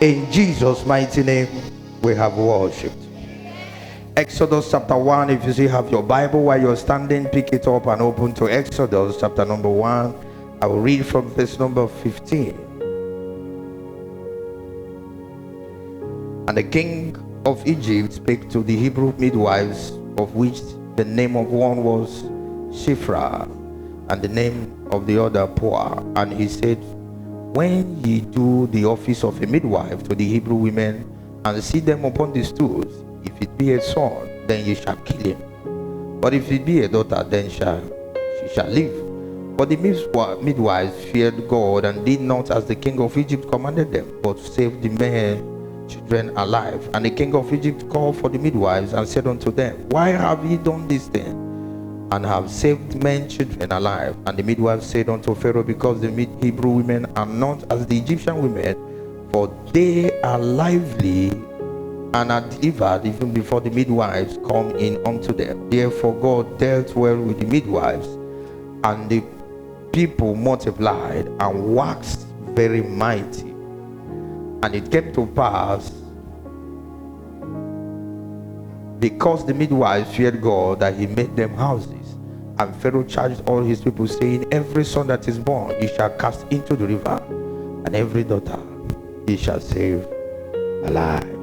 In Jesus' mighty name, we have worshipped. Exodus chapter 1. If you still have your Bible while you're standing, pick it up and open to Exodus chapter number 1. I will read from verse number 15. And the king of Egypt spake to the Hebrew midwives, of which the name of one was Shiphrah, and the name of the other Puah. And he said, when ye do the office of a midwife to the Hebrew women, and see them upon the stools, if it be a son, then ye shall kill him. But if it be a daughter, then she shall live. But the midwives feared God, and did not as the king of Egypt commanded them, but saved the men children alive. And the king of Egypt called for the midwives, and said unto them, why have ye done this thing, and have saved men children alive? And the midwives said unto Pharaoh, because the Hebrew women are not as the Egyptian women, for they are lively, and are delivered even before the midwives come in unto them. Therefore God dealt well with the midwives, and the people multiplied and waxed very mighty. And it came to pass, because the midwives feared God, that he made them houses. And Pharaoh charged all his people, saying, every son that is born ye shall cast into the river, and every daughter ye shall save alive.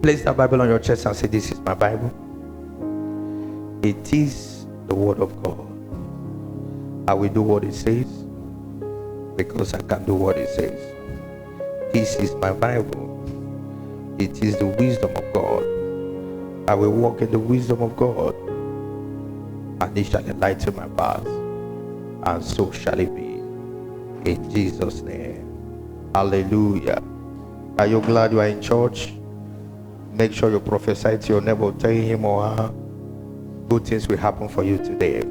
Place the Bible on your chest and say, this is my Bible. It is the word of God. I will do what it says, because I can do what it says. This is my Bible. It is the wisdom of God. I will walk in the wisdom of God, and it shall enlighten my path, and so shall it be. In Jesus' name. Hallelujah. Are you glad you are in church? Make sure you prophesy to your neighbor, tell him or her good things will happen for you today.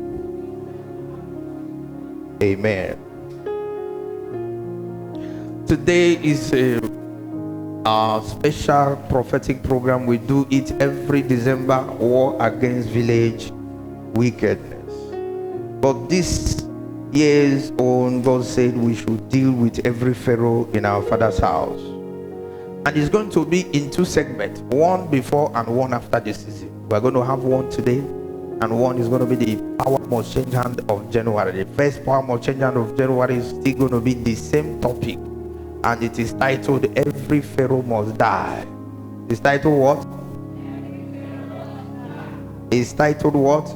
Amen. Today is a special prophetic program. We do it every December, War Against Village Wickedness. But this year's own, God said we should deal with every Pharaoh in our Father's house. And it's going to be in two segments, one before and one after the season. We're going to have one today, and one is going to be the Power Must Change Hand of January. The first Power Must Change Hand of January is still going to be the same topic, and it is titled, Every Pharaoh Must Die. It's titled what? It's titled what?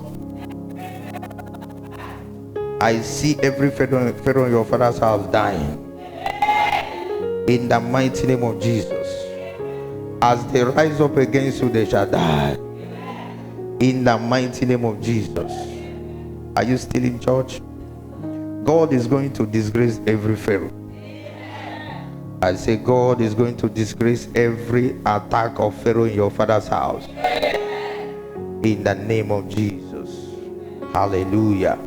I see every Pharaoh in your father's house dying. In the mighty name of Jesus. As they rise up against you, they shall die. In the mighty name of Jesus. Are you still in church? God is going to disgrace every Pharaoh. I say God is going to disgrace every attack of Pharaoh in your father's house. In the name of Jesus. Hallelujah.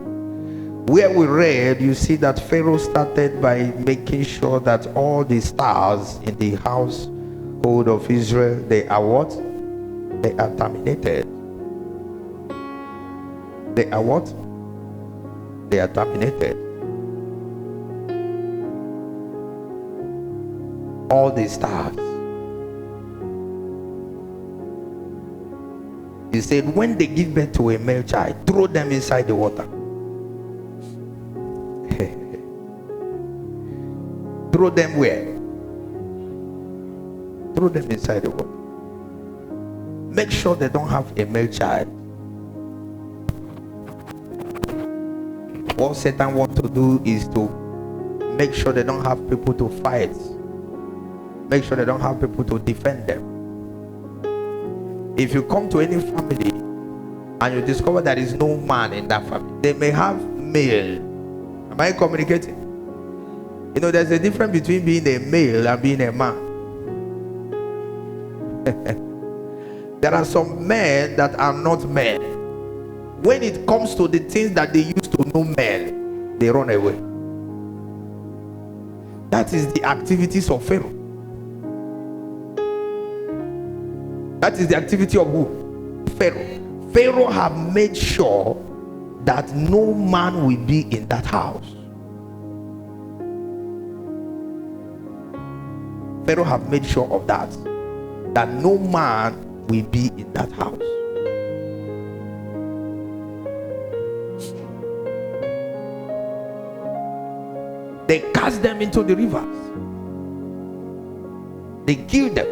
Where we read, you see that Pharaoh started by making sure that all the stars in the household of Israel, they are what? They are terminated. They are what? They are terminated. All the stars. He said, when they give birth to a male child, throw them inside the water. Throw them where? Throw them inside the water. Make sure they don't have a male child. What Satan wants to do is to make sure they don't have people to fight. Make sure they don't have people to defend them. If you come to any family and you discover there is no man in that family, they may have male. Am I communicating? You know, there's a difference between being a male and being a man. There are some men that are not men. When it comes to the things that they used to know men, they run away. That is the activities of Pharaoh. That is the activity of who? Pharaoh. Pharaoh have made sure that no man will be in that house. Pharaoh have made sure of that no man will be in that house. They cast them into the rivers. They killed them.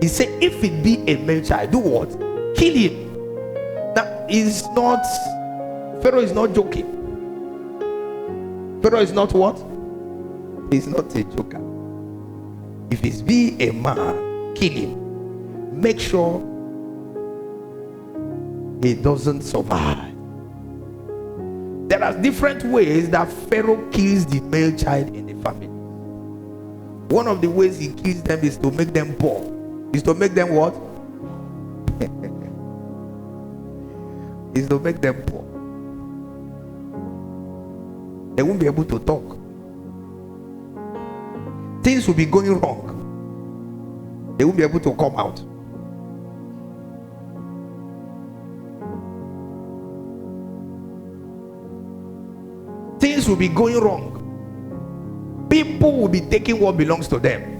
He said, if it be a male child, do what? Kill him. Now, Pharaoh is not joking. Pharaoh is not what? He's not a joker. If it be a man, kill him. Make sure he doesn't survive. There are different ways that Pharaoh kills the male child in the family. One of the ways he kills them is to make them poor. Is to make them what? Is to make them poor. They won't be able to talk. Things will be going wrong. They won't be able to come out. Things will be going wrong. People will be taking what belongs to them.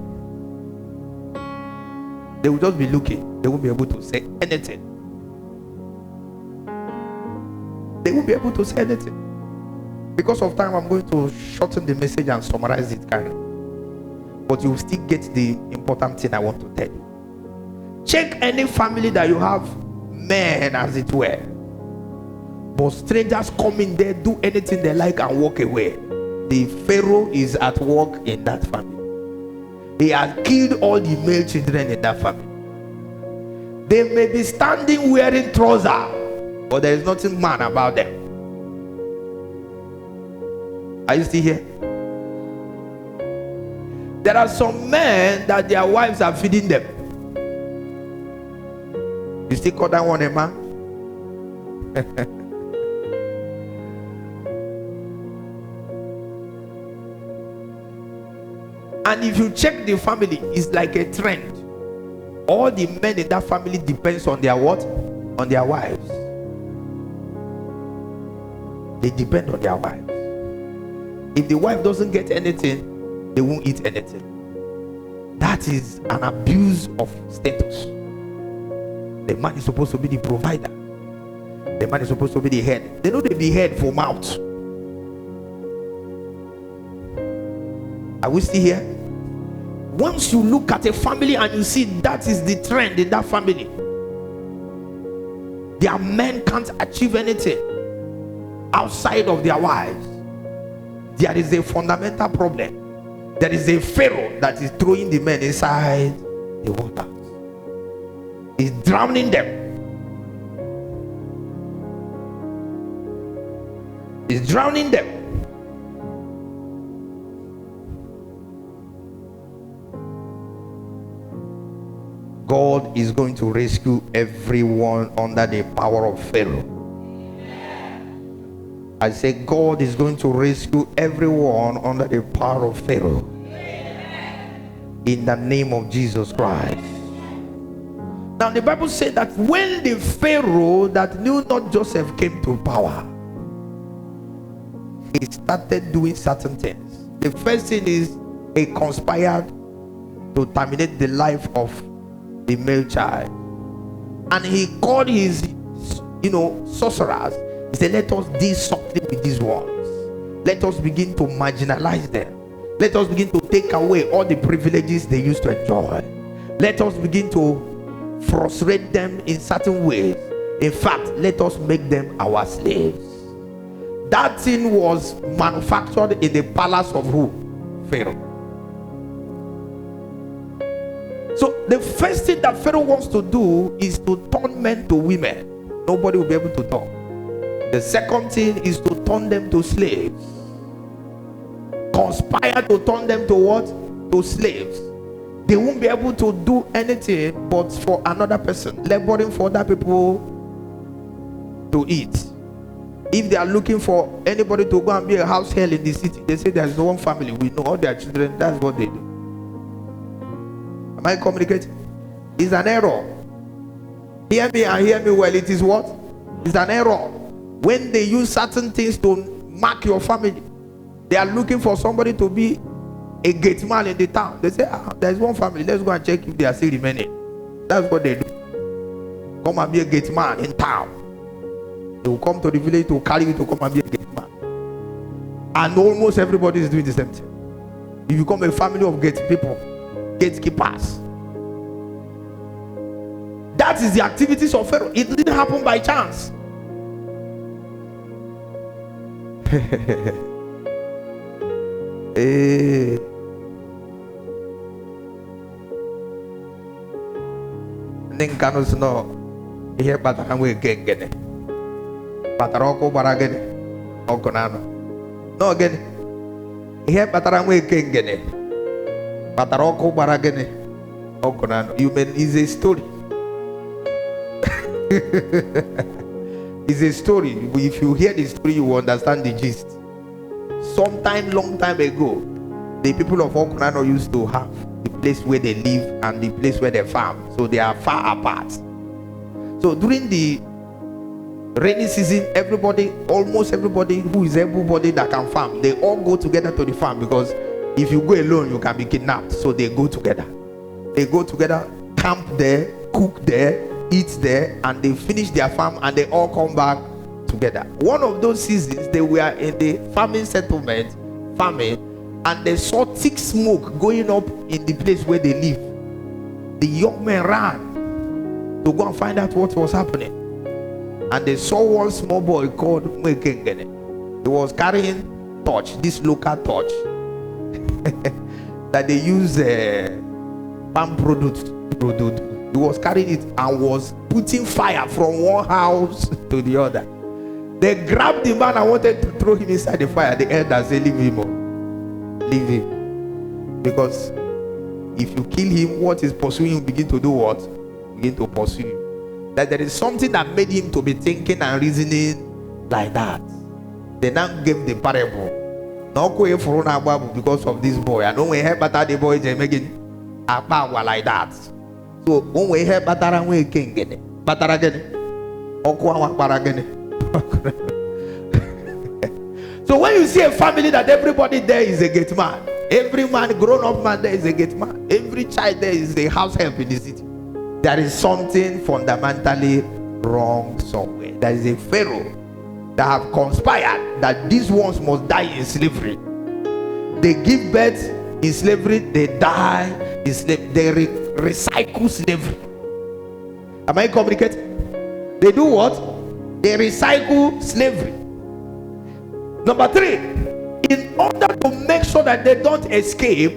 They will just be looking. They won't be able to say anything. They won't be able to say anything. Because of time, I'm going to shorten the message and summarize it kind of. But you will still get the important thing I want to tell you. Check any family that you have men, as it were, but strangers come in there, do anything they like and walk away. The Pharaoh is at work in that family. He has killed all the male children in that family. They may be standing wearing trousers, but there is nothing man about them. Are you still here? There are some men that their wives are feeding them. You still call that one a man? And if you check the family, it's like a trend. All the men in that family depends on their what? On their wives. They depend on their wives. If the wife doesn't get anything, they won't eat anything. That is an abuse of status. The man is supposed to be the provider. The man is supposed to be the head. They know they be head for mouth. Are we still here? Once you look at a family and you see that is the trend in that family, their men can't achieve anything outside of their wives. There is a fundamental problem. There is a Pharaoh that is throwing the men inside the water. He's drowning them. He's drowning them. God is going to rescue everyone under the power of Pharaoh. I say God is going to rescue everyone under the power of Pharaoh. In the name of Jesus Christ. Now the Bible said that when the Pharaoh that knew not Joseph came to power, he started doing certain things. The first thing is he conspired to terminate the life of the male child. And he called his sorcerers. He said, let us do something with these ones. Let us begin to marginalize them. Let us begin to take away all the privileges they used to enjoy. Let us begin to frustrate them in certain ways. In fact, let us make them our slaves. That thing was manufactured in the palace of who? Pharaoh. So the first thing that Pharaoh wants to do is to turn men to women. Nobody will be able to talk. The second thing is to turn them to slaves. Conspire to turn them to what? To slaves. They won't be able to do anything but for another person, laboring for other people to eat. If they are looking for anybody to go and be a house help in the city, they say there's no one family. We know all their children. That's what they do. Am I communicating? It's an error. Hear me and hear me well. It is what? It's an error. When they use certain things to mark your family, they are looking for somebody to be a gate man in the town. They say, there's one family, let's go and check if they are still remaining. That's what they do. Come and be a gate man in town. They will come to the village to carry you to come and be a gate man. And almost everybody is doing the same thing. You become a family of gate people, gatekeepers. That is the activities of Pharaoh. It didn't happen by chance. Ninkanus no here batara we gengene. Bataroko baragene. Okonano. No again. Here batara we gengene. Bataroko baragene. Okonano. You mean is a story. It's a story. If you hear the story, you will understand the gist. Long time ago, the people of Okonano used to have the place where they live and the place where they farm. So they are far apart. So during the rainy season, almost everybody who is able-bodied that can farm, they all go together to the farm, because if you go alone, you can be kidnapped. So they go together. They go together, camp there, cook there, eat there, and they finish their farm and they all come back together. One of those seasons, they were in the farming settlement, and they saw thick smoke going up in the place where they live. The young men ran to go and find out what was happening, and they saw one small boy called Mwekengene. He was carrying torch, this local torch that they use palm product. He was carrying it and was putting fire from one house to the other. They grabbed the man and wanted to throw him inside the fire. The elder said, leave him. Leave him. Because if you kill him, what is pursuing him begin to do what? Begin to pursue him. That there is something that made him to be thinking and reasoning like that. They now gave the parable. No go for because of this boy. I know we heard about the boy making a power like that. So when we hear batara we king batara gene okwa paragene. So when you see a family that everybody there is a gate man, every man, grown up man there is a gate man, every child there is a house help in the city, there is something fundamentally wrong somewhere. There is a Pharaoh that have conspired that these ones must die in slavery. They give birth in slavery, they die in slavery, they recycle slavery. Am I communicating? They do what? They recycle slavery. Number 3, in order to make sure that they don't escape,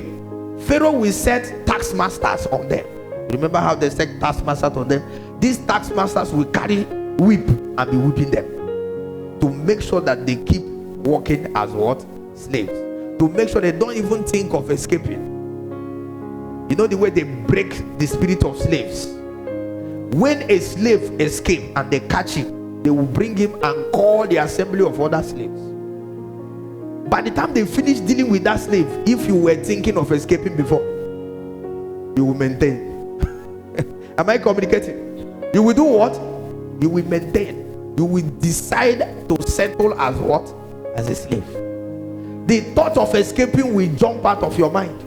Pharaoh will set tax masters on them. Remember how they set tax masters on them? These tax masters will carry whip and be whipping them to make sure that they keep working as what? Slaves. To make sure they don't even think of escaping. You know the way they break the spirit of slaves? When a slave escapes and they catch him, they will bring him and call the assembly of other slaves. By the time they finish dealing with that slave, if you were thinking of escaping before, you will maintain. Am I communicating? You will do what? You will maintain. You will decide to settle as what? As a slave. The thought of escaping will jump out of your mind.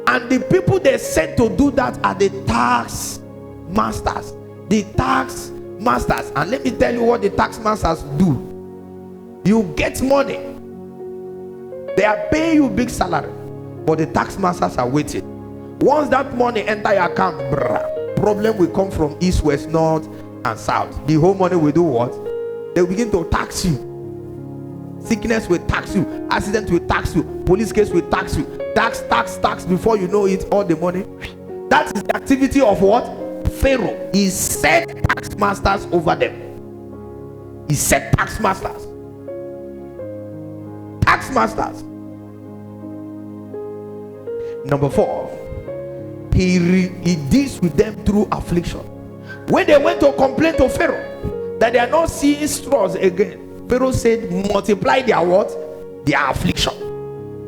And the people they said to do that are the tax masters. The tax masters. And let me tell you what the tax masters do. You get money. They are paying you big salary, but the tax masters are waiting. Once that money enter your account, problem will come from east, west, north, and south. The whole money will do what? They will begin to tax you. Sickness will tax you. Accident will tax you. Police case will tax you. Tax. Before you know it, all the money. That is the activity of what? Pharaoh. He set tax masters over them. He set tax masters. Tax masters. Number 4, he deals with them through affliction. When they went to complain to Pharaoh that they are not seeing straws again, Pharaoh said, multiply their what? Their affliction.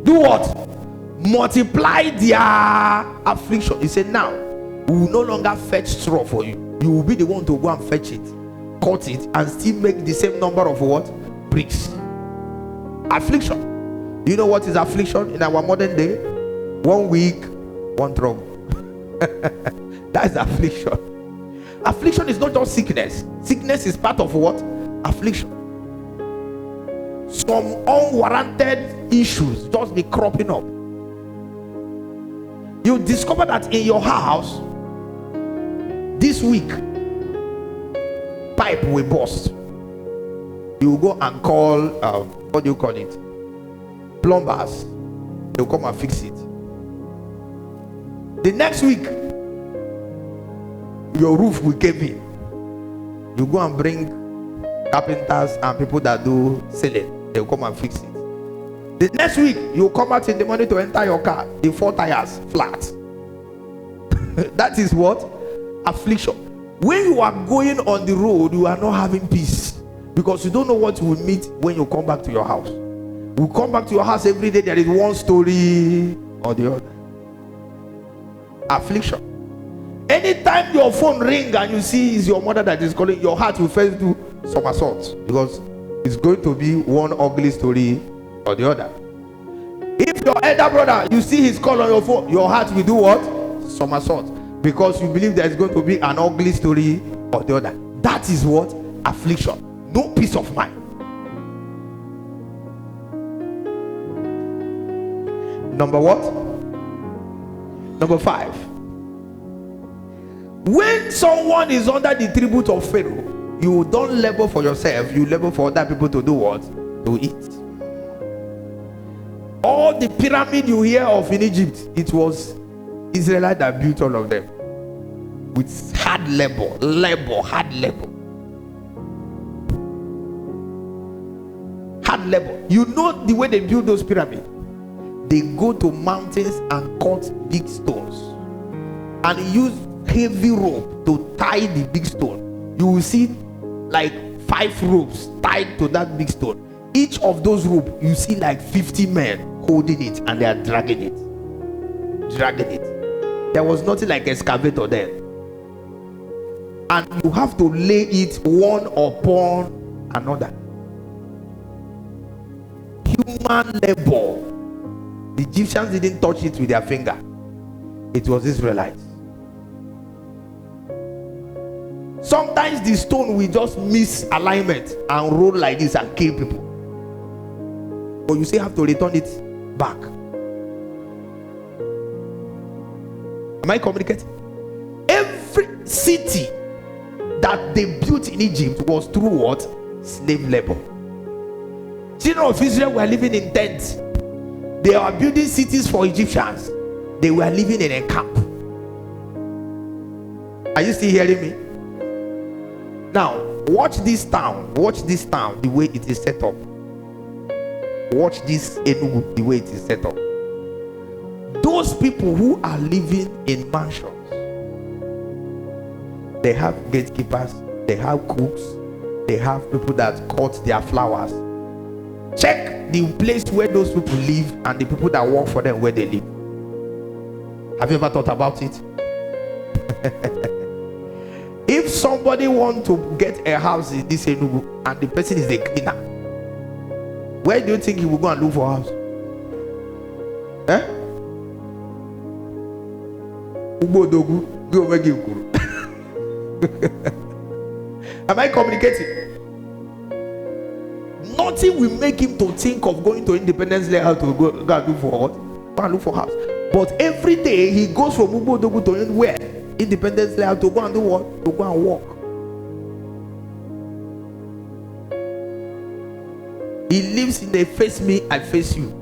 Do what? Multiply their affliction. He said, now we will no longer fetch straw for you. You will be the one to go and fetch it. cut it and still make the same number of what? Bricks. Affliction. You know what is affliction in our modern day? 1 week, 1 trouble. That's affliction. Affliction is not just sickness. Sickness is part of what? Affliction. Some unwarranted issues just be cropping up. You discover that in your house this week, pipe will burst. You go and call what do you call it? Plumbers. They'll come and fix it. The next week, your roof will cave in. You go and bring carpenters and people that do ceiling. They'll come and fix it. The next week, you come out in the morning to enter your car. The 4 tires flat. That is what? Affliction. When you are going on the road, you are not having peace, because you don't know what you will meet when you come back to your house. You come back to your house every day, there is one story or the other. Affliction. Anytime your phone rings and you see it's your mother that is calling, your heart will first do somersault, because it's going to be one ugly story or the other. If your elder brother, you see his call on your phone, your heart will do what? Somersault, because you believe there's going to be an ugly story or the other. That is what? Affliction. No peace of mind. Number what? Number 5. When someone is under the tribute of Pharaoh, you don't labor for yourself, you labor for other people to do what? To eat. All the pyramid you hear of in Egypt, it was Israelites that built all of them with hard labor, hard labor. Hard labor. You know the way they build those pyramids? They go to mountains and cut big stones and use heavy rope to tie the big stone. You will see like 5 ropes tied to that big stone. Each of those ropes, you see like 50 men holding it, and they are dragging it. There was nothing like excavator then. And you have to lay it one upon another. Human labor. The Egyptians didn't touch it with their finger. It was Israelites. Sometimes the stone will just miss alignment and roll like this and kill people. But you still have to return it back. Am I communicating? Every city that they built in Egypt was through what? Slave labor. Children of Israel were living in tents. They were building cities for Egyptians. They were living in a camp. Are you still hearing me? Now, watch this town. Watch this town, the way it is set up. Watch this Enugu, the way it is set up. Those people who are living in mansions, they have gatekeepers, they have cooks, they have people that cut their flowers. Check the place where those people live and the people that work for them where they live. Have you ever thought about it? If somebody wants to get a house in this Enugu and the person is a cleaner, where do you think he will go and look for a house? Am I communicating? Nothing will make him to think of going to Independence Layout to go and look for what? Go and look for house. But every day he goes from Ubodogu to where? Independence Layout to go and do what? To go and walk. He lives in a face me, I face you.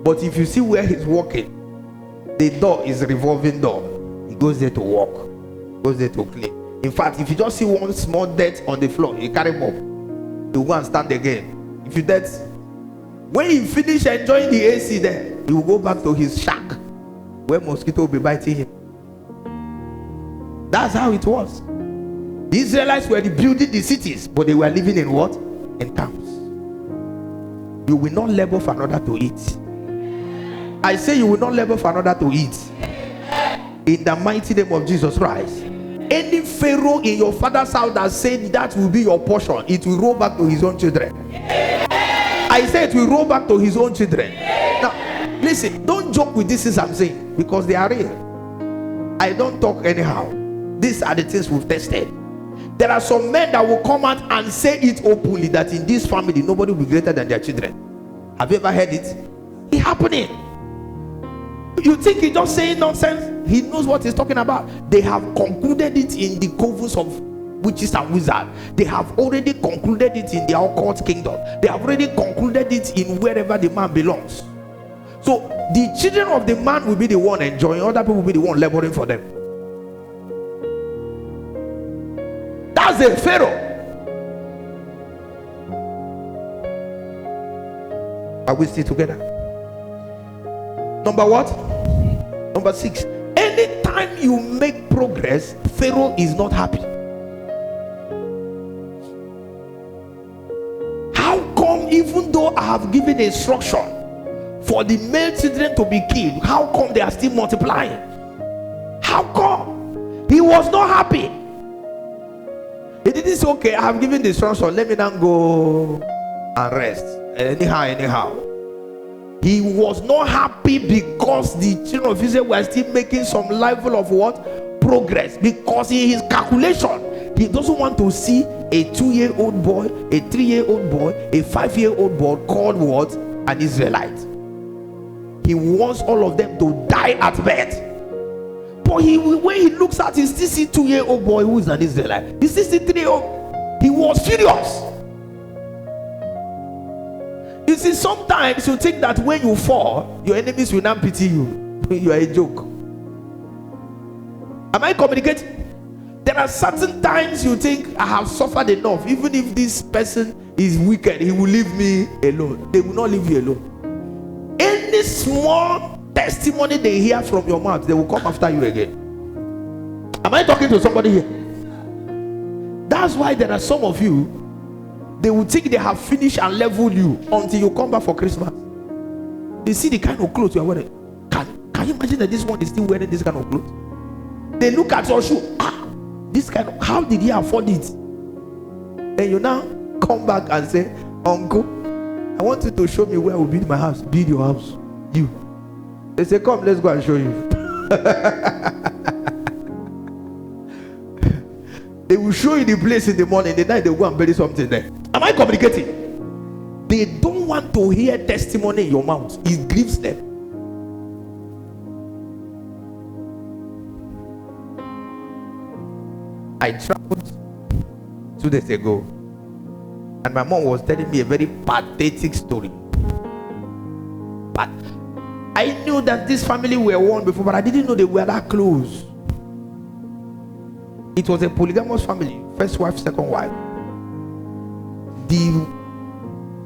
But if you see where he's walking, the door is a revolving door. He goes there to walk, goes there to clean. In fact, if you just see one small dirt on the floor, you carry him up. You go and stand again. If you dirt, when he finish enjoying the AC there, he will go back to his shack where mosquito will be biting him. That's how it was. The Israelites were building the cities, but they were living in what? In towns. You will not labor for another to eat. I say you will not labor for another to eat. In the mighty name of Jesus Christ. any Pharaoh in your father's house that said that will be your portion, it will roll back to his own children. I said it will roll back to his own children. Now, listen, don't joke with this things I'm saying, because they are real. I don't talk anyhow. These are the things we've tested. There are some men that will come out and say it openly that in this family nobody will be greater than their children. Have you ever heard it? It's happening. You think he's just saying nonsense? He knows what he's talking about. They have concluded it in the covens of witches and wizards. They have already concluded it in their occult kingdom. They have already concluded it in wherever the man belongs. So the children of the man will be the one enjoying, other people will be the one laboring for them. That's a Pharaoh. Are we still together? Number what? Number 6. Anytime you make progress, Pharaoh is not happy. How come, even though I have given instruction for the male children to be killed, how come they are still multiplying? How come? He was not happy. He didn't say, okay, I have given the instruction, let me now go and rest. Anyhow. He was not happy because the children of Israel were still making some level of what? Progress. Because in his calculation, he doesn't want to see a 2-year-old boy, a 3-year-old boy, a 5-year-old boy called what? An Israelite. He wants all of them to die at birth. But when he looks at his 2-year-old boy who is an Israelite, his 3-year-old, he was furious. You see, sometimes you think that when you fall, your enemies will not pity you. You are a joke. Am I communicating? There are certain times you think, I have suffered enough. Even if this person is wicked, he will leave me alone. They will not leave you alone. Any small testimony they hear from your mouth, they will come after you again. Am I talking to somebody here? That's why there are some of you, they will think they have finished and leveled you until you come back for Christmas. They see the kind of clothes you are wearing. Can you imagine that this one is still wearing this kind of clothes? They look at your shoe. This kind of, how did he afford it? And you now come back and say, Uncle, I want you to show me where I will build my house. Build your house. You. They say, come, let's go and show you. They will show you the place in the morning. The night they will go and bury something there. Am I communicating? They don't want to hear testimony in your mouth. It grieves them. I traveled 2 days ago, and my mom was telling me a very pathetic story. But I knew that this family were one before, but I didn't know they were that close. It was a polygamous family. First wife, second wife. The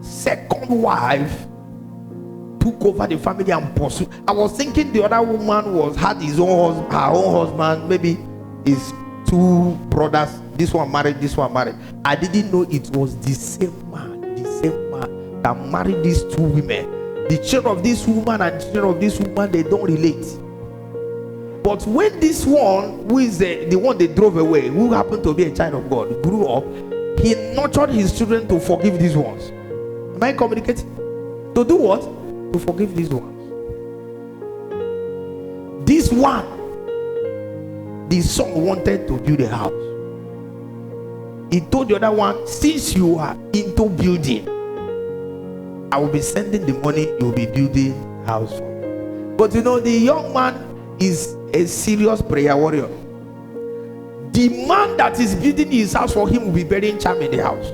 second wife took over the family and pursued. I was thinking the other woman had her own husband, maybe his 2 brothers. This one married, this one married. I didn't know it was the same man that married these 2 women. The children of this woman and children of this woman, they don't relate. But when this one, who is the one they drove away, who happened to be a child of God, grew up, he nurtured his children to forgive these ones. Am I communicating? To do what? To forgive these ones. This one, the son wanted to build a house. He told the other one, since you are into building, I will be sending the money, you will be building a house for me. But you know, the young man is a serious prayer warrior. The man that is building his house for him will be burying charm in the house.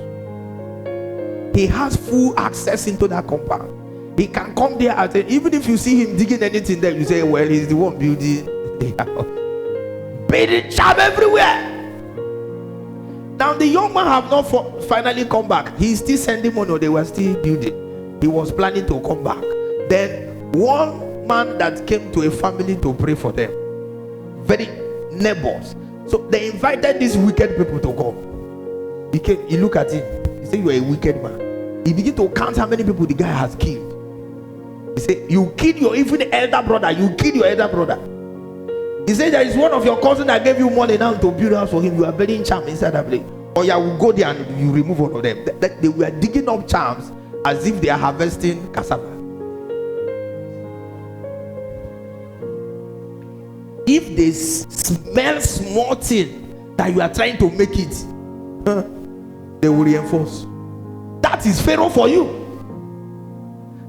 He has full access into that compound. He can come there and even if you see him digging anything there, you say, well, he's the one building the house. Burying charm everywhere. Now the young man have not finally come back. He's still sending money, or they were still building. He was planning to come back. Then one man that came to a family to pray for them, very neighbors. So they invited these wicked people to come. He looked at him. He said, you are a wicked man. He began to count how many people the guy has killed. He said, you killed your even elder brother. You killed your elder brother. He said there is one of your cousins that gave you money now to build a house for him. You are burying charm inside that place. Or you will go there and you remove one of them. They were digging up charms as if they are harvesting cassava. If they smell small thing that you are trying to make it, they will reinforce. That is Pharaoh for you.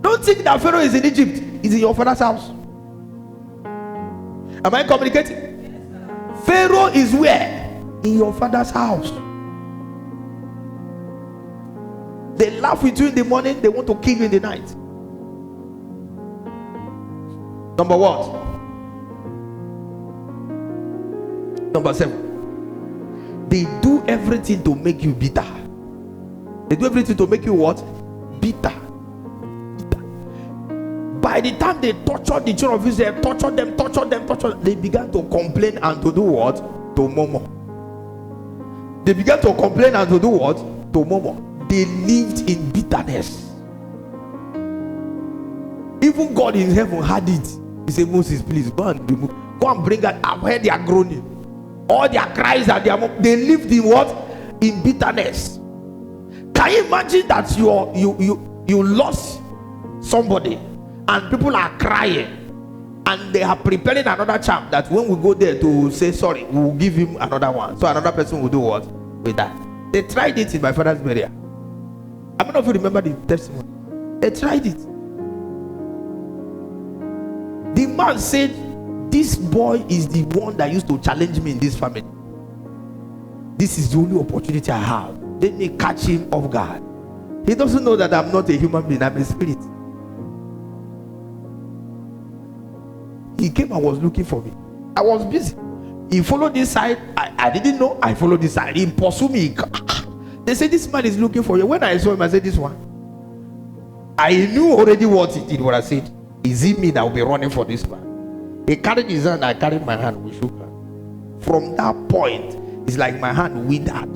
Don't think that Pharaoh is in Egypt. He's in your father's house. Am I communicating? Yes, Pharaoh is where? In your father's house. They laugh with you in the morning, they want to kill you in the night. Number what? Number 7. They do everything to make you bitter. They do everything to make you what? Bitter. By the time they tortured the children of Israel, tortured them, they began to complain and to do what? To murmur. They began to complain and to do what? To murmur. They lived in bitterness. Even God in heaven had it. He said, Moses, please go and bring out. I've heard their groaning. All their cries and they lived in what? In bitterness. Can you imagine that you lost somebody and people are crying and they are preparing another charm that when we go there to say sorry, we will give him another one. So another person will do what? With that. They tried it in my father's burial. I don't know if you remember the testimony. They tried it. The man said, this boy is the one that used to challenge me in this family. This is the only opportunity I have. Let me catch him off guard. He doesn't know that I'm not a human being, I'm a spirit. He came and was looking for me. I was busy. He followed this side. I didn't know. I followed this side. He pursued me. They said, this man is looking for you. When I saw him, I said, this one. I knew already what he did. What I said, is it me that will be running for this man? He carried his hand. I carried my hand. We shook hands. From that point, it's like my hand withered.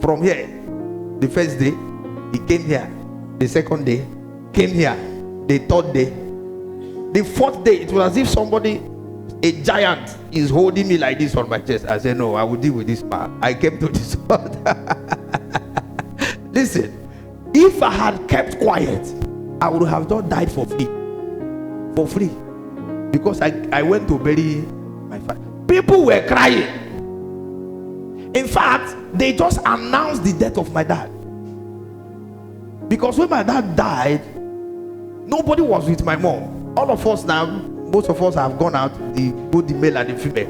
From here, the first day, he came here. The second day, came here. The third day. The fourth day, it was as if somebody, a giant, is holding me like this on my chest. I said, no, I will deal with this man. I came to this altar. Listen, if I had kept quiet, I would have just died for free. For free. Because I went to bury my father. People were crying. In fact, they just announced the death of my dad. Because when my dad died, nobody was with my mom. All of us now, most of us have gone out, both the male and the female.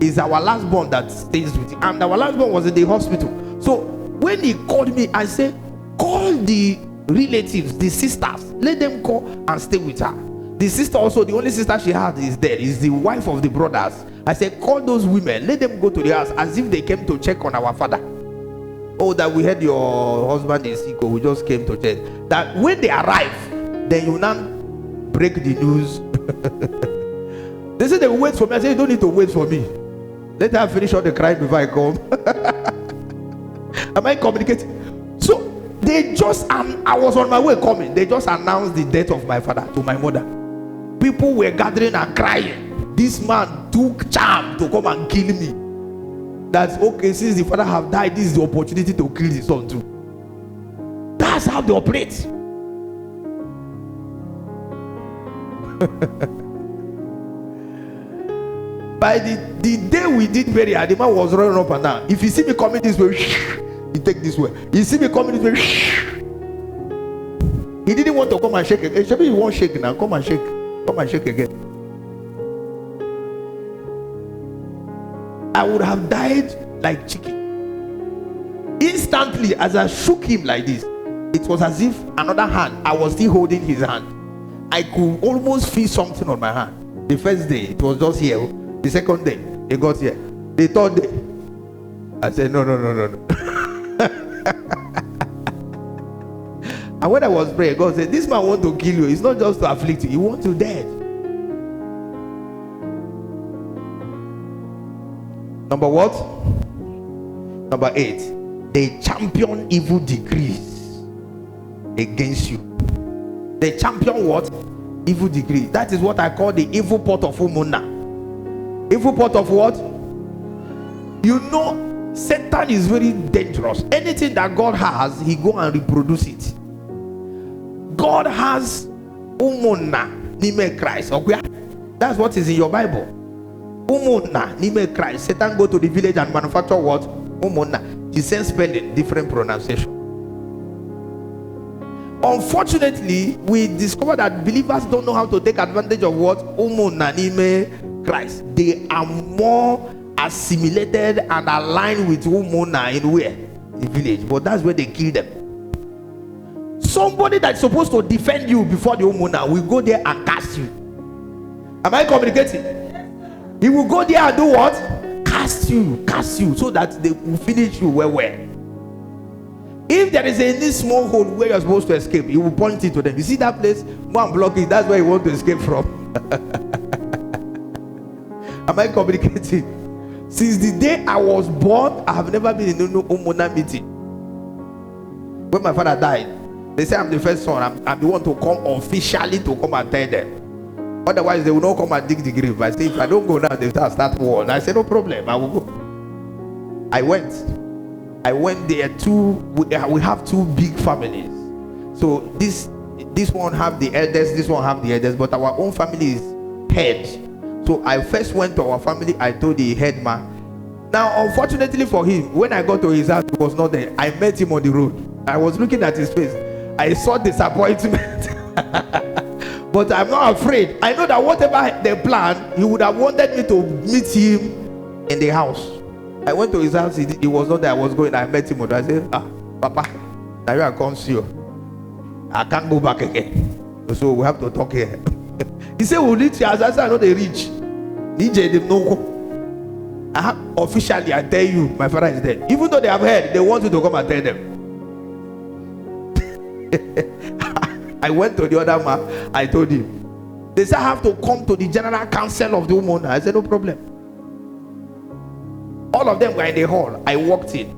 It's our last born that stays with him. And our last born was in the hospital. So when he called me, I said, call the relatives, the sisters, let them call and stay with her. The sister also, the only sister she had is there, is the wife of the brothers. I said, call those women, let them go to the house as if they came to check on our father. Oh, that we heard your husband is sick, or we just came to check. That when they arrive, then you now break the news. They say they will wait for me. I say, you don't need to wait for me. Let her finish all the crying before I come. Am I communicating? So they just, I was on my way coming. They just announced the death of my father to my mother. People were gathering and crying. This man took charm to come and kill me. That's okay, since the father have died, this is the opportunity to kill the son too. That's how they operate. By the day we did burial, the man was running up and down. If you see me coming this way, he take this way. You see me coming this way, he didn't want to come and shake again. Maybe he won't shake now. Come and shake again. I would have died like chicken. Instantly, as I shook him like this, it was as if another hand, I was still holding his hand. I could almost feel something on my hand. The first day, it was just here. The second day, it got here. The third day, I said, no. And when I was praying, God said, this man wants to kill you. It's not just to afflict you. He wants you dead. Number what? Number 8. They champion evil decrees against you. They champion what? Evil decree. That is what I call the evil pot of Umunna. Evil pot of what? You know, Satan is very dangerous. Anything that God has, he go and reproduce it. God has Umunna nime Christ. Okay? That's what is in your Bible. Umunna nime Christ. Satan go to the village and manufacture what? Umunna. The same spelling, different pronunciation. Unfortunately, we discover that believers don't know how to take advantage of what? Umunna nime Christ. They are more assimilated and aligned with Umunna in where? The village. But that's where they kill them. Somebody that's supposed to defend you before the Umunna will go there and cast you. Am I communicating? He will go there and do what? Cast you, so that they will finish you well. If there is any small hole where you're supposed to escape, he will point it to them. You see that place? Go and block it. That's where you want to escape from. Am I communicating? Since the day I was born, I have never been in no Umunna meeting. When my father died, they say I'm the first son. I'm the one to come officially to come and tell them. Otherwise, they will not come and dig the grave. I say, if I don't go now, they start war. And I said, no problem, I will go. I went there too. We have two big families. So this one have the eldest, this one have the eldest, but our own family is head. So I first went to our family. I told the head man. Now, unfortunately for him, when I got to his house, he was not there. I met him on the road. I was looking at his face. I saw disappointment. But I'm not afraid. I know that whatever they planned, he would have wanted me to meet him in the house. I went to his house. He was not there. I was going. I met him. I said, Papa, now you are come see you. I can't go back again. So we have to talk here. He said, we'll reach. As I said, I know they reach. Officially, I tell you, my father is dead. Even though they have heard, they want you to come and tell them. I went to the other man. I told him. They said, I have to come to the general council of the woman. I said, no problem. All of them were in the hall. I walked in.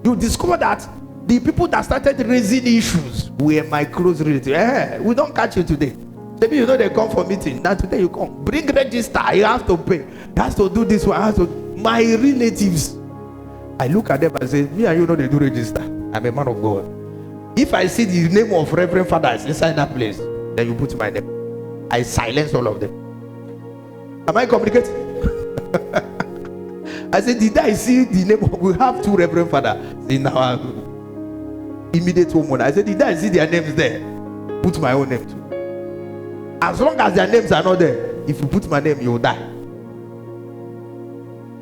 You discover that the people that started raising issues were my close relatives. We don't catch you today. Maybe you know they come for meeting. Now today you come. Bring register. You have to pay. You have to do this one. My relatives. I look at them and say, me and you know they do register. I'm a man of God. If I see the name of Reverend Fathers inside that place, then you put my name. I silence all of them. Am I communicating? I said, did I see the name of, we have two Reverend Fathers in our immediate home. I said, did I see their names there? Put my own name too. As long as their names are not there, if you put my name, you will die.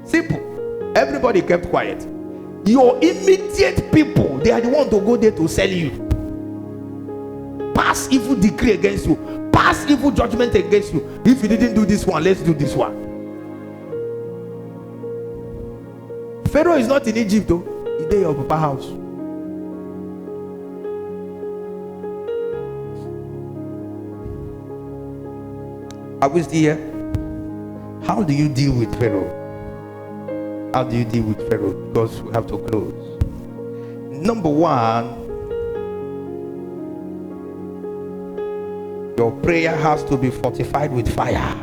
Simple. Everybody kept quiet. Your immediate people, they are the ones to go there to sell you. Pass evil decree against you. Pass evil judgment against you. If you didn't do this one, let's do this one. Pharaoh is not in Egypt though. He's in your papa house. Are we still here? How do you deal with Pharaoh? How do you deal with Pharaoh? Because we have to close. Number one, your prayer has to be fortified with fire.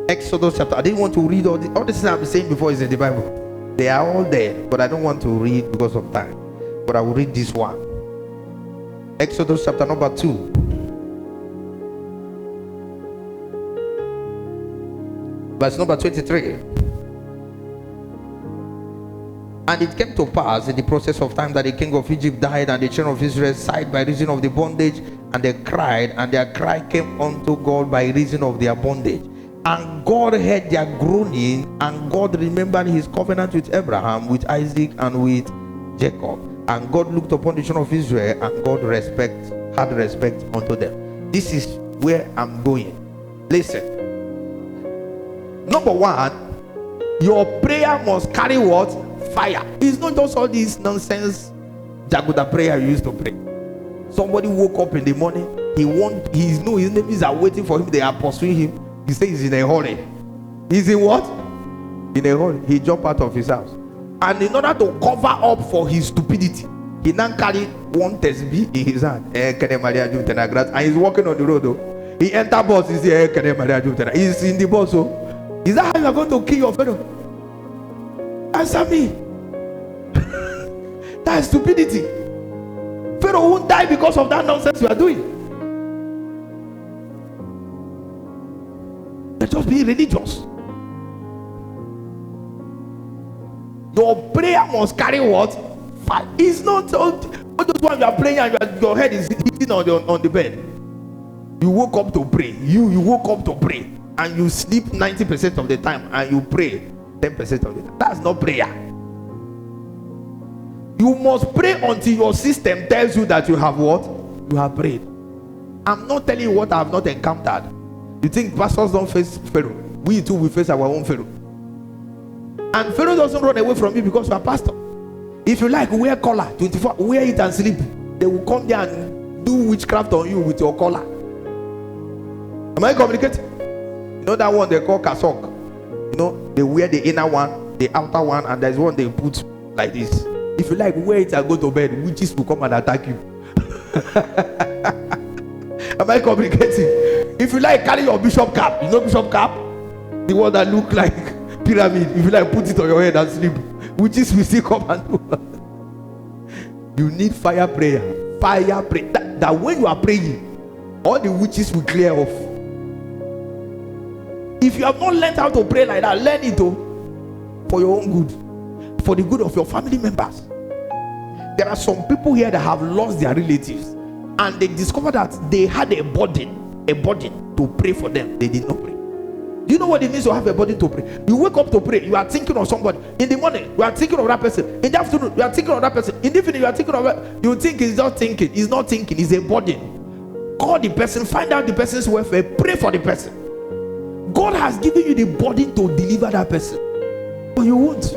Exodus chapter. I didn't want to read all this I've been saying before is in the Bible. They are all there, but I don't want to read because of time. But I will read this one. Exodus chapter number 2. Verse number 23. And it came to pass in the process of time that the king of Egypt died, and the children of Israel sighed by reason of the bondage, and they cried, and their cry came unto God by reason of their bondage. And God heard their groaning, and God remembered his covenant with Abraham, with Isaac, and with Jacob. And God looked upon the children of Israel, and God had respect unto them. This is where I'm going. Listen. Number one, your prayer must carry what? Fire. It's not just all this nonsense Jaguda prayer you used to pray. Somebody woke up in the morning, his enemies are waiting for him, they are pursuing him. He says he's in a hurry. He's in what? In a hurry. He jumped out of his house. And in order to cover up for his stupidity, He now carry one tesbi in his hand. And he's walking on the road. Though. He enter bus. He say, he's in the bus. So, is that how you are going to kill your Pharaoh? Answer me. That is stupidity. Pharaoh won't die because of that nonsense you are doing. Let's just be religious. Your prayer must carry what? It's not all those ones you are praying and your head is hitting on the bed. You woke up to pray. You woke up to pray and you sleep 90% of the time and you pray 10% of the time. That's not prayer. You must pray until your system tells you that you have what? You have prayed. I'm not telling you what I have not encountered. You think pastors don't face Pharaoh? We too will face our own Pharaoh. And Pharaoh doesn't run away from you because you are pastor. If you like, wear collar 24, wear it and sleep. They will come there and do witchcraft on you with your collar. Am I communicating? You know that one they call cassock. You know, they wear the inner one, the outer one, and there's one they put like this. If you like, wear it and go to bed. Witches will come and attack you. Am I communicating? If you like, carry your bishop cap. You know bishop cap? The one that look like pyramid. If you like, put it on your head and sleep. Witches will still come and do. You need fire prayer. Fire prayer. That when you are praying, all the witches will clear off. If you have not learned how to pray like that, learn it for your own good, for the good of your family members. There are some people here that have lost their relatives and they discovered that they had a burden to pray for them. They did not pray. Do you know what it means to have a burden to pray? You wake up to pray, you are thinking of somebody. In the morning, you are thinking of that person. In the afternoon, you are thinking of that person. In the evening, you are thinking of that. You think he's not thinking. He's not thinking. It's a burden. Call the person, find out the person's welfare, pray for the person. God has given you the burden to deliver that person, but you won't.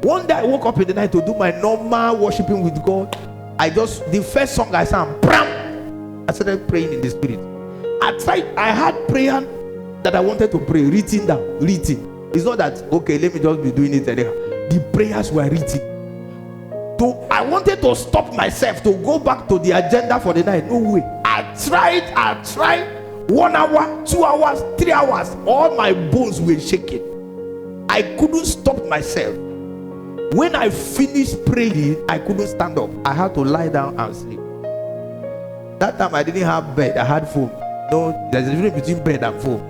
One day I woke up in the night to do my normal worshiping with God. The first song I sang, I started praying in the spirit. I had prayer that I wanted to pray, written down. It's not that, okay, let me just be doing it anyhow. The prayers were written. So I wanted to stop myself to go back to the agenda for the night. No way. I tried. 1 hour, 2 hours, 3 hours. All my bones were shaking. I couldn't stop myself. When I finished praying, I couldn't stand up. I had to lie down and sleep. That time I didn't have bed. I had foam. No, there's a difference between bed and foam.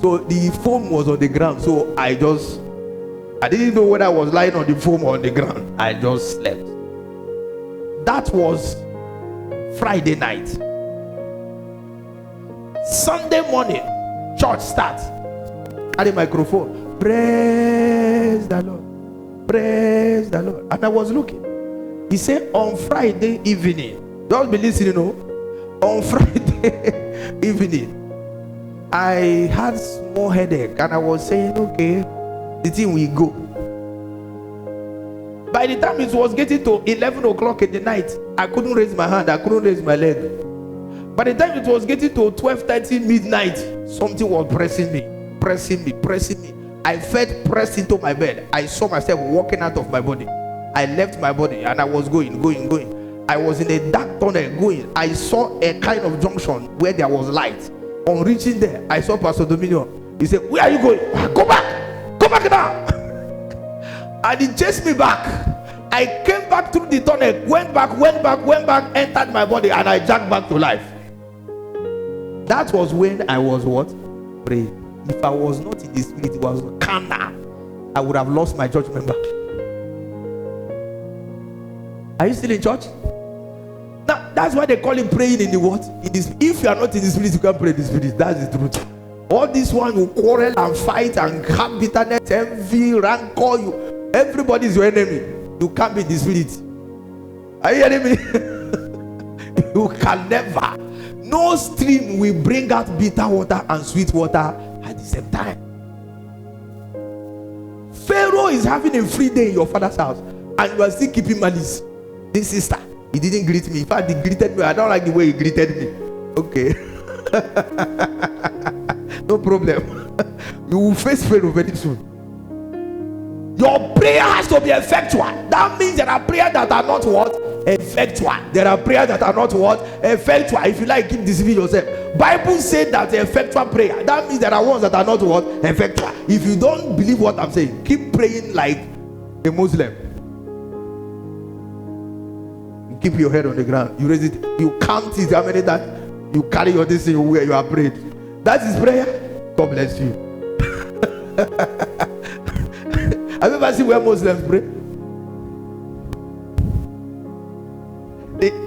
So the foam was on the ground. So I didn't know whether I was lying on the foam or on the ground. I just slept. That was Friday night. Sunday morning, church starts. I had a microphone. Praise the Lord. Praise the Lord. And I was looking. He said on Friday evening. Don't be listening, no. On Friday evening, I had small headache and I was saying, okay, the thing will go. By the time it was getting to 11 o'clock in the night, I couldn't raise my hand, I couldn't raise my leg. By the time it was getting to 12:30 midnight, something was pressing me. I felt pressed into my bed. I saw myself walking out of my body. I left my body and I was going. I was in a dark tunnel going. I saw a kind of junction where there was light. On reaching there, I saw Pastor Dominion. He said, "Where are you going?" Go back now. And he chased me back. I came back through the tunnel, went back, entered my body, and I jacked back to life. That was when I was what? Praying. If I was not in the spirit, it was carnal, I would have lost my church member. Are you still in church? Now, that's why they call him praying in the what? In this. If you are not in the spirit, you can't pray in the spirit. That's the truth. All this one will quarrel and fight and have bitterness, envy, rancor. Everybody is your enemy. You can't be in the spirit. Are you hearing me? You can never. No stream will bring out bitter water and sweet water at the same time. Pharaoh is having a free day in your father's house and you are still keeping malice. This sister, he didn't greet me. In fact, he greeted me. I don't like the way he greeted me. Okay. No problem. You will face Pharaoh very soon. Your prayer has to be effectual. That means there are prayers that are not what? Effectual. There are prayers that are not what? Effectual. If you like, keep deceiving yourself. Bible said that the effectual prayer. That means there are ones that are not what? Effectual. If you don't believe what I'm saying, keep praying like a Muslim. You keep your head on the ground. You raise it. You count it. How many times you carry your this thing where you are prayed? That is prayer. God bless you. Have you ever seen where Muslims pray?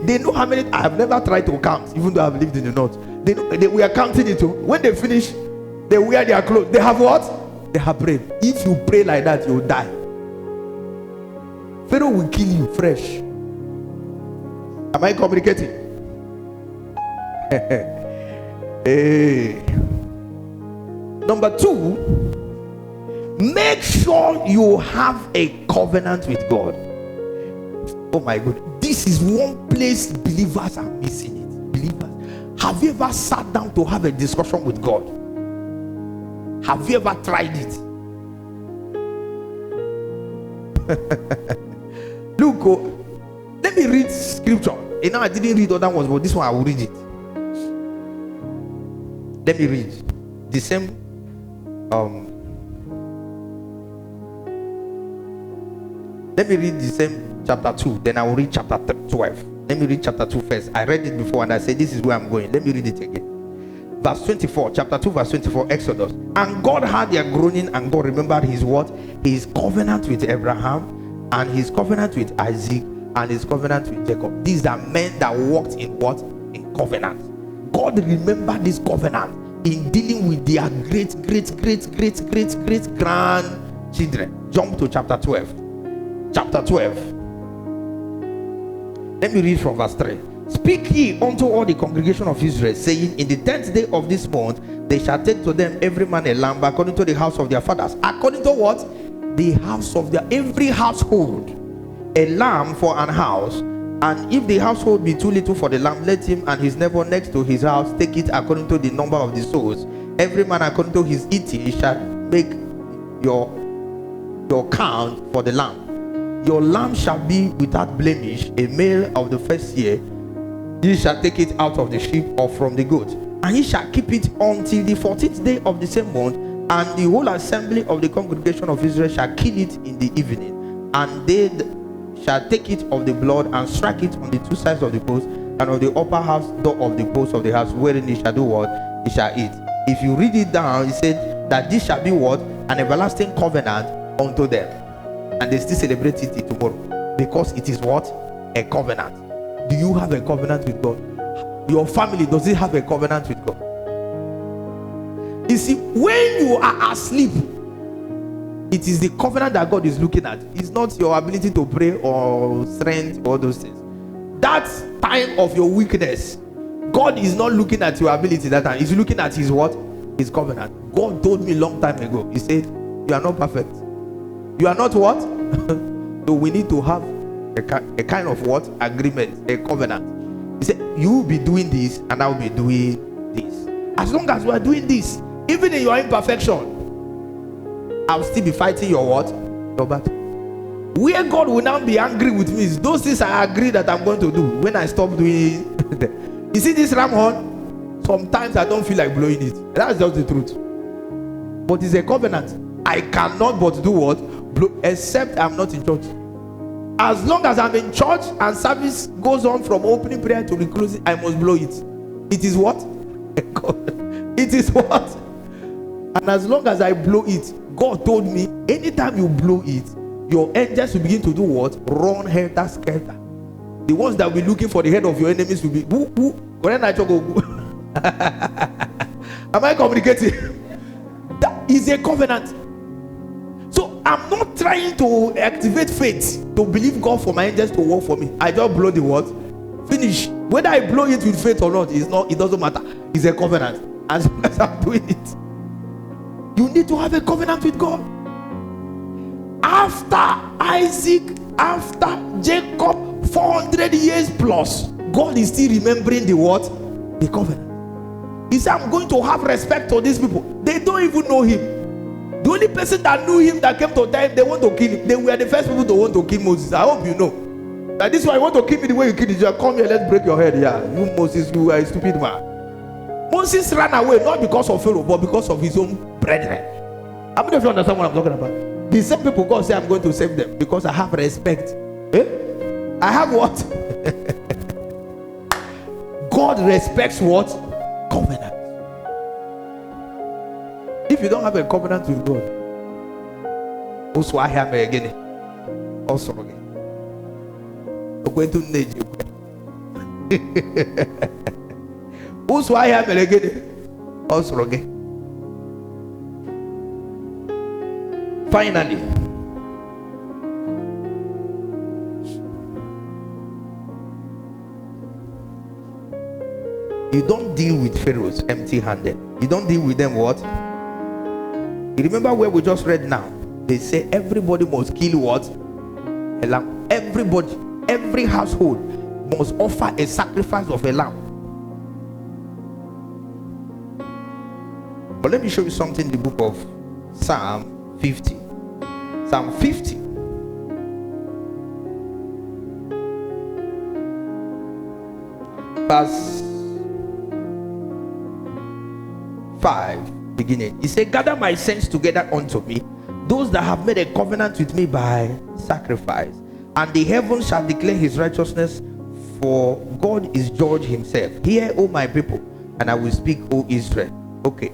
They know how many. I have never tried to count, even though I've lived in the north. We are counting it too. When they finish, they wear their clothes. They have what? They have prayed. If you pray like that, you'll die. Pharaoh will kill you fresh. Am I communicating? Hey. Number 2, make sure you have a covenant with God. Oh my God, this is one place believers are missing it. Believers, have you ever sat down to have a discussion with God? Have you ever tried it? Look, let me read scripture. You know, I didn't read other ones, but this one I will read it. Let me read the same. Let me read the same chapter 2, then I will read chapter 12. Let me read chapter 2 first. I read it before and I said this is where I'm going. Let me read it again. Verse 24, chapter 2, verse 24, Exodus. And God had their groaning, and God remembered his what? His covenant with Abraham, and his covenant with Isaac, and his covenant with Jacob. These are men that walked in what? In covenant. God remembered this covenant in dealing with their great grandchildren. Jump to chapter 12. Chapter 12. Let me read from verse 3. Speak ye unto all the congregation of Israel, saying, in the 10th day of this month they shall take to them every man a lamb according to the house of their fathers. According to what? The house of their, every household a lamb for an house. And if the household be too little for the lamb, let him and his neighbor next to his house take it according to the number of the souls. Every man according to his eating shall make your count for the lamb. Your lamb shall be without blemish, a male of the first year. Ye shall take it out of the sheep or from the goat, and ye shall keep it until the 14th day of the same month. And the whole assembly of the congregation of Israel shall kill it in the evening, and they shall take it of the blood and strike it on the two sides of the post and of the upper house door of the post of the house, wherein he shall do what? He shall eat. If you read it down, he said that this shall be what? An everlasting covenant unto them. And they still celebrate it tomorrow because it is what? A covenant. Do you have a covenant with God? Your family, does it have a covenant with God? You see, when you are asleep, it is the covenant that God is looking at. It's not your ability to pray or strength or those things. That time of your weakness, God is not looking at your ability that time. He's looking at his what? His covenant. God told me a long time ago. He said, you are not perfect. You are not what? So we need to have a kind of what? Agreement, a covenant. He said, you will be doing this and I will be doing this. As long as we are doing this, even in your imperfection, I'll still be fighting your what? Your battle. Where God will now be angry with me is those things I agree that I'm going to do when I stop doing them. You see this ram horn? Sometimes I don't feel like blowing it. That's just the truth. But it's a covenant. I cannot but do what? Blow, except I'm not in church. As long as I'm in church and service goes on from opening prayer to the closing, I must blow it. It is what? It is what? And as long as I blow it, God told me, anytime you blow it, your angels will begin to do what? Run helter skelter. The ones that will be looking for the head of your enemies will be Am I communicating? That is a covenant. So I'm not trying to activate faith to believe God for my angels to work for me. I just blow the word. Finish. Whether I blow it with faith or not, it doesn't matter. It's a covenant. As long as I'm doing it. You need to have a covenant with God. After Isaac, after Jacob, 400 years plus, God is still remembering the what? The covenant. He said, I'm going to have respect for these people. They don't even know him. The only person that knew him that came to tell him they want to kill him, they were the first people to want to kill Moses. I hope you know that this is why you want to kill me the way you kill Israel. Come here, let's break your head. Yeah, you Moses, you are a stupid man. Moses ran away not because of Pharaoh, but because of his own brethren. How many of you understand what I'm talking about? The same people God say I'm going to save them because I have respect. I have what? God respects what? Covenant. If you don't have a covenant with God, also I have again. Also again. You're going to need you. Also I have again. Also again. Finally, you don't deal with pharaohs empty-handed. You don't deal with them what? You remember where we just read now? They say everybody must kill what? A lamb. Everybody, every household must offer a sacrifice of a lamb. But let me show you something in the book of Psalm 50. Psalm 50. Verse 5 beginning. He said, gather my saints together unto me, those that have made a covenant with me by sacrifice, and the heavens shall declare his righteousness, for God is judge himself. Hear, O my people, and I will speak, O Israel. Okay.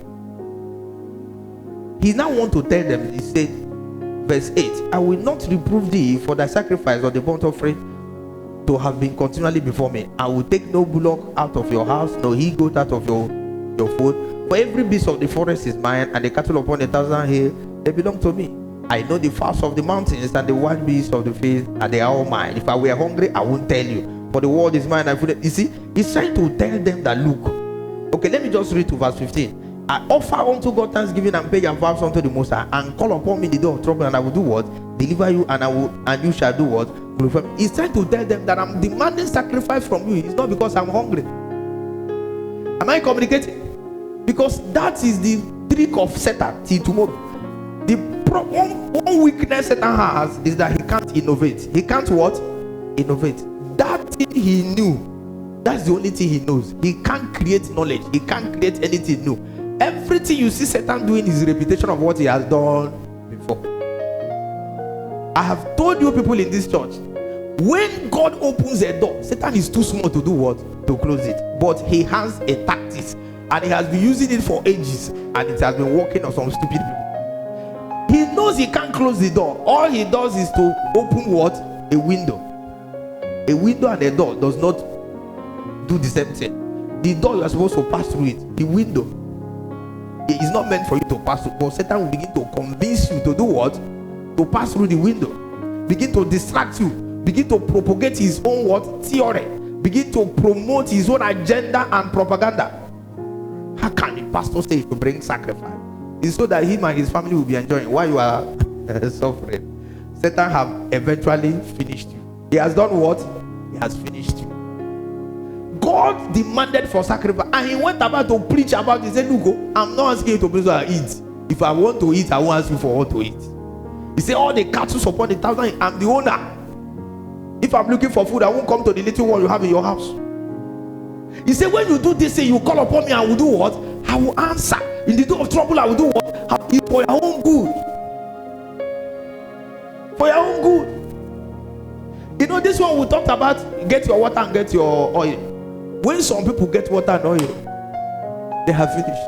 He now want to tell them, he said, verse 8, I will not reprove thee for thy sacrifice or the burnt offering to have been continually before me. I will take no bullock out of your house, no he goat out of your fold. For every beast of the forest is mine, and the cattle upon 1,000 hills, they belong to me. I know the fowls of the mountains and the wild beasts of the field, and they are all mine. If I were hungry, I won't tell you, for the world is mine. You see, he's trying to tell them that, look, okay, let me just read to verse 15. I offer unto God thanksgiving and pay your vows unto the Most High, and call upon me in the day of trouble, and I will do what? Deliver you, and you shall do what? Glorify me. He's trying to tell them that I'm demanding sacrifice from you. It's not because I'm hungry. Am I communicating? Because that is the trick of Satan till tomorrow. The one weakness Satan has is that he can't innovate. He can't what? Innovate. That thing he knew, that's the only thing he knows. He can't create knowledge. He can't create anything new. Everything you see Satan doing is a repetition of what he has done before. I have told you people in this church, when God opens a door, Satan is too small to do what? To close it. But he has a tactic, and he has been using it for ages, and it has been working on some stupid people. He knows he can't close the door. All he does is to open what? A window. A window and a door does not do the same thing. The door you are supposed to pass through it. The window, it is not meant for you to pass through. But Satan will begin to convince you to do what? To pass through the window. Begin to distract you. Begin to propagate his own what? Theory. Begin to promote his own agenda and propaganda. How can the pastor say to bring sacrifice? It's so that him and his family will be enjoying while you are suffering. Satan have eventually finished you. He has done what? He has finished you. God demanded for sacrifice, and he went about to preach about it. He said, look, I'm not asking you to please eat. If I want to eat, I won't ask you for what to eat. He said, all the cattle upon 1,000, I'm the owner. If I'm looking for food, I won't come to the little one you have in your house. He said, when you do this thing, you call upon me, I will do what? I will answer. In the day of trouble, I will do what? It's for your own good. For your own good. You know, this one we talked about, get your water and get your oil. When some people get water and oil, they have finished.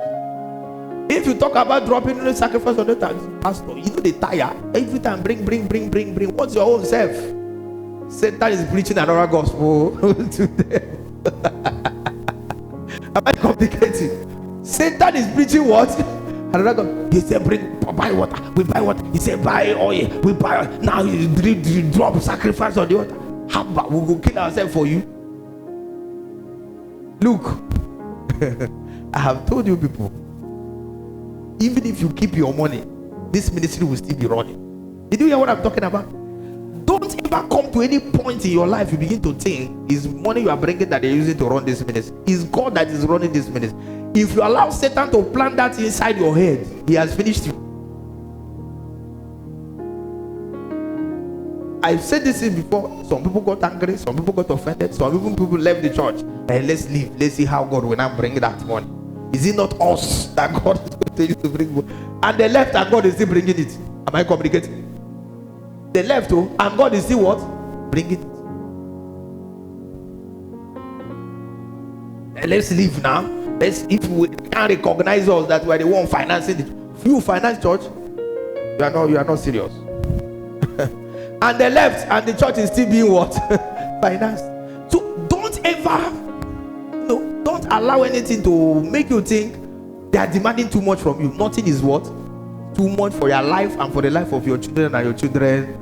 If you talk about dropping the sacrifice on the pastor, you know they tire. Every time bring. What's your own self? Satan is preaching another gospel to them. Am I complicating? Satan is preaching what? Another gospel. He said, buy water. We buy water. He said, buy oil. We buy oil. Now you drop sacrifice on the altar. How about we go kill ourselves for you? Look, I have told you people, even if you keep your money, this ministry will still be running. Did you hear what I'm talking about? Don't ever come to any point in your life you begin to think it's money you are bringing that they're using to run this ministry. It's God that is running this ministry. If you allow Satan to plant that inside your head, he has finished you. I've said this thing before. Some people got angry, some people got offended, some people left the church. And let's leave. Let's see how God will now bring that money. Is it not us that God is going to use to bring money? And they left and God is still bringing it. Am I communicating? They left and God is still what? Bringing it. And let's leave now. If we can't recognize us that we are the one financing it. If you finance church, you are not serious. And they left and the church is still being what? Financed. So don't allow anything to make you think they are demanding too much from you. Nothing is what? Too much for your life and for the life of your children and your children.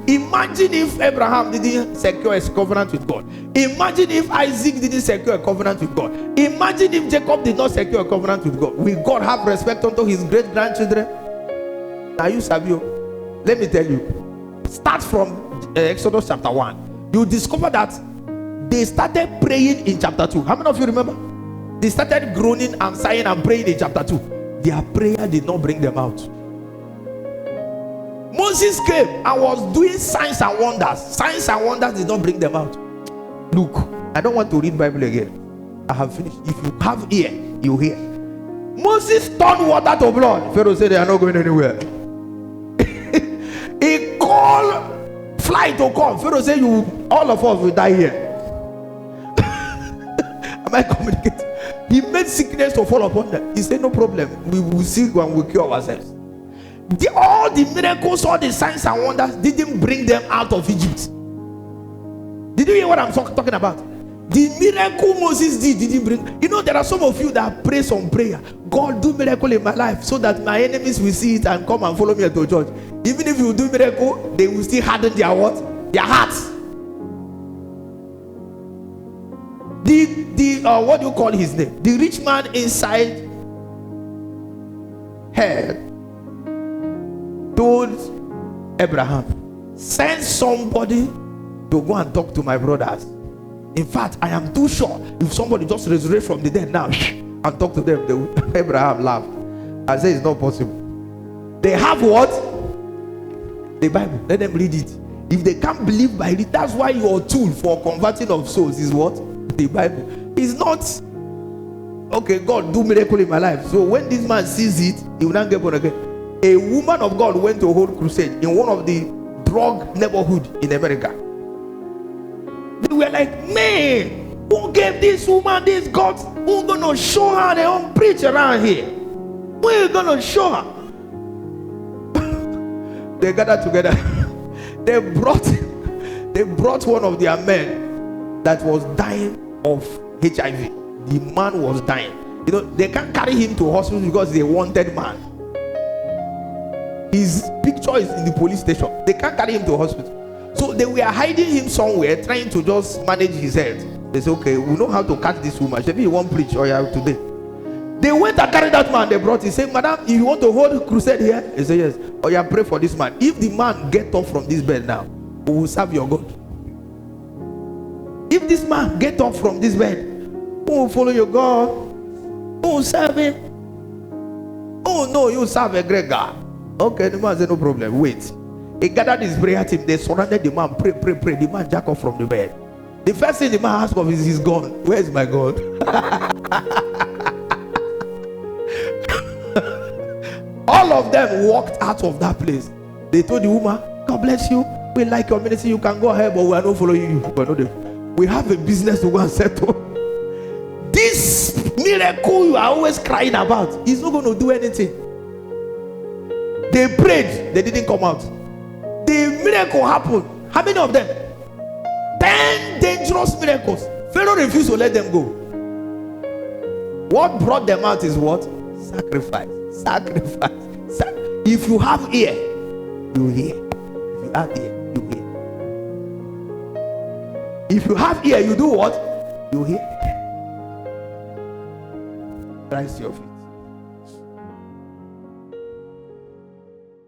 Imagine if Abraham didn't secure a covenant with God. Imagine if Isaac didn't secure a covenant with God. Imagine if Jacob did not secure a covenant with God. Will God have respect unto his great grandchildren? Now you Sabio, let me tell you. Start from Exodus chapter 1. You discover that they started praying in chapter 2. How many of you remember? They started groaning and sighing and praying in chapter 2. Their prayer did not bring them out. Moses came and was doing signs and wonders. Signs and wonders did not bring them out. Look, I don't want to read Bible again. I have finished. If you have ear, you hear. Moses turned water to blood. Pharaoh said they are not going anywhere. He called fly to come. Pharaoh said, all of us will die here. Am I communicating? He made sickness to fall upon them. He said, no problem. We will see and we'll cure ourselves. All the miracles, all the signs and wonders didn't bring them out of Egypt. Did you hear what I'm talking about? The miracle Moses didn't bring. You know, there are some of you that pray some prayer. God, do miracle in my life so that my enemies will see it and come and follow me to church. Even if you do miracle, they will still harden their what? Their hearts. What do you call his name? The rich man inside hell told Abraham, send somebody to go and talk to my brothers. In fact, I am too sure if somebody just resurrect from the dead now and talk to them, Abraham laughed and said it's not possible. They have what? The Bible. Let them read it. If they can't believe by it, that's why your tool for converting of souls is what? The Bible. It's not, okay, God do miracle in my life. So when this man sees it, he will not get born again. A woman of God went to hold crusade in one of the drug neighborhood in America. They were like, man, who gave this woman this God? Who's gonna show her their own preach around here? We're gonna show her. They gathered together. They brought one of their men that was dying of HIV. The man was dying. You know, they can't carry him to hospital because he's a wanted man. His picture is in the police station. They can't carry him to hospital. So they were hiding him somewhere, trying to just manage his health. They said, okay, we know how to catch this woman. Maybe you won't preach or you have today. They went and carried that man. They brought him. He said, madam, if you want to hold a crusade here, he said, yes. Or you pray for this man. If the man get up from this bed now, we will serve your God. If this man get up from this bed, who will follow your God? Who will serve him? Oh no, you serve a great God. Okay, the man said, no problem, wait. He gathered his prayer team. They surrounded the man, pray. The man jack up from the bed. The first thing the man asked of is his God. Where is my God? All of them walked out of that place. They told the woman, God bless you. We like your ministry. You can go ahead, but we are not following you. We have a business to go and settle. This miracle you are always crying about is not going to do anything. They prayed, they didn't come out. The miracle happened. How many of them? 10 dangerous miracles. Pharaoh refused to let them go. What brought them out is what? Sacrifice. If you have ear, you hear. If you have ear, you hear. If you have ear, you do what? You hear. Rise to your feet.